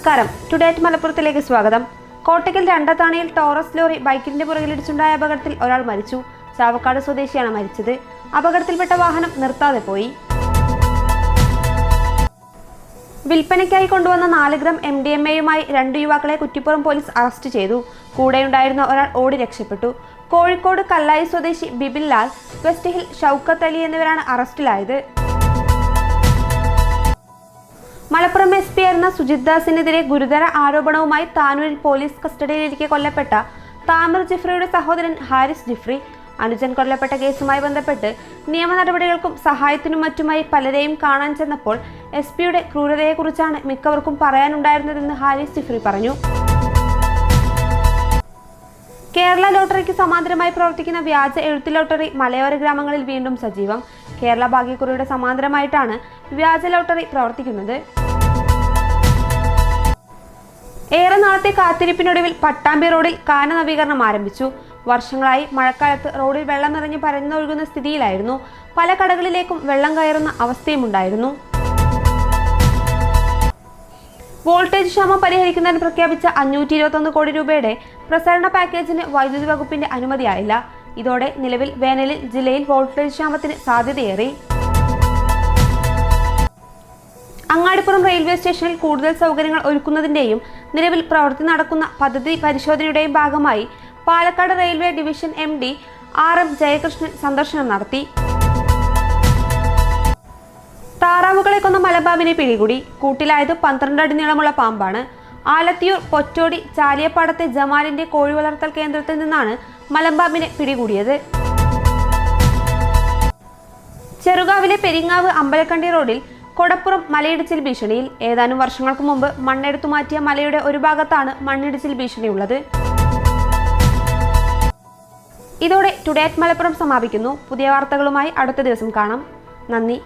നമസ്കാരം. ടുഡേറ്റ് മലപ്പുറത്തിലേക്ക് സ്വാഗതം. Kottakkal രണ്ടത്താണിയിൽ Taurus lorry ബൈക്കിന്റെ പുറകിലിടിച്ചുണ്ടായ അപകടത്തിൽ ഒരാൾ മരിച്ചു. ചാവക്കാട് സ്വദേശിയാണ് മരിച്ചത്. അപകടത്തിൽപ്പെട്ട വാഹനം നിർത്താതെ പോയി. വിൽപ്പനയ്ക്കായി കൊണ്ടുവന്ന 4 ഗ്രാം MDMA-യുമായി 2 യുവാക്കളെ കുറ്റിപ്പുറം പോലീസ് അറസ്റ്റ് ചെയ്തു. കൂടെയുണ്ടായിരുന്ന ഒരാൾ ഓടി രക്ഷപ്പെട്ടു. കോഴിക്കോട് കല്ലായി സ്വദേശി ബിബിൻ ലാൽ, വെസ്റ്റ് ഹിൽ ഷൗക്കത്ത് അലി എന്നിവരാണ് അറസ്റ്റിലായത്. മലപ്പുറം SP ആയിരുന്ന സുജിത് ദാസിനെതിരെ ഗുരുതര ആരോപണവുമായി താനൂരിൽ പോലീസ് കസ്റ്റഡിയിലിരിക്കെ കൊല്ലപ്പെട്ട താമിർ ജിഫ്രിയുടെ സഹോദരൻ ഹാരിസ് ജിഫ്രി. അനുജൻ കൊല്ലപ്പെട്ട കേസുമായി ബന്ധപ്പെട്ട് നിയമ നടപടികൾക്കും സഹായത്തിനും മറ്റുമായി പലരെയും കാണാൻ ചെന്നപ്പോൾ SP-യുടെ ക്രൂരതയെക്കുറിച്ചാണ് മിക്കവർക്കും പറയാനുണ്ടായിരുന്നതെന്ന് ഹാരിസ് ജിഫ്രി പറഞ്ഞു. കേരള ലോട്ടറിക്ക് സമാന്തരമായി പ്രവർത്തിക്കുന്ന വ്യാജ എഴുത്ത് ലോട്ടറി മലയോര ഗ്രാമങ്ങളിൽ വീണ്ടും സജീവം. കേരള ഭാഗ്യക്കുറിയുടെ സമാന്തരമായിട്ടാണ് വ്യാജ ലോട്ടറി പ്രവർത്തിക്കുന്നത്. ഏറെ നാളത്തെ കാത്തിരിപ്പിനൊടുവിൽ പട്ടാമ്പി റോഡിൽ കാന നവീകരണം ആരംഭിച്ചു. വർഷങ്ങളായി മഴക്കാലത്ത് റോഡിൽ വെള്ളം നിറഞ്ഞ് പരന്നൊഴുകുന്ന സ്ഥിതിയിലായിരുന്നു. പല കടകളിലേക്കും വെള്ളം കയറുന്ന അവസ്ഥയുമുണ്ടായിരുന്നു. വോൾട്ടേജ് ക്ഷാമം പരിഹരിക്കുന്നതിന് പ്രഖ്യാപിച്ച 521 കോടി രൂപയുടെ പ്രസരണ പാക്കേജിന് വൈദ്യുതി വകുപ്പിന്റെ അനുമതിയായില്ല. ഇതോടെ നിലവിൽ വേനലിൽ ജില്ലയിൽ വോൾട്ടേജ് ക്ഷാമത്തിന് സാധ്യതയേറി. അങ്ങാടിപ്പുറം റെയിൽവേ സ്റ്റേഷനിൽ കൂടുതൽ സൗകര്യങ്ങൾ ഒരുക്കുന്നതിന്റെയും നിലവിൽ പ്രവൃത്തി നടക്കുന്ന പദ്ധതി പരിശോധനയുടെയും ഭാഗമായി Palakkad railway division MD RM Jayakrishnan സന്ദർശനം നടത്തി. താറാവുകളെ കൊന്ന മലമ്പാമ്പിനെ പിടികൂടി. കൂട്ടിലായത് 12 അടി നീളമുള്ള പാമ്പാണ്. ആലത്തിയൂർ പൊറ്റോടി ചാലിയപ്പാടത്തെ ജമാലിന്റെ കോഴി വളർത്തൽ കേന്ദ്രത്തിൽ നിന്നാണ് മലമ്പാമ്പിനെ പിടികൂടിയത്. ചെറുകാവിലെ പെരിങ്ങാവ് അമ്പലക്കണ്ടി റോഡിൽ കൊടപ്പുറം മലയിടിച്ചിൽ ഭീഷണിയിൽ. ഏതാനും വർഷങ്ങൾക്ക് മുമ്പ് മണ്ണെടുത്തു മാറ്റിയ മലയുടെ ഒരു ഭാഗത്താണ് മണ്ണിടിച്ചിൽ ഭീഷണിയുള്ളത്. ഇതോടെ ടുഡേറ്റ് മലപ്പുറം സമാപിക്കുന്നു. പുതിയ വാർത്തകളുമായി അടുത്ത ദിവസം കാണാം. നന്ദി.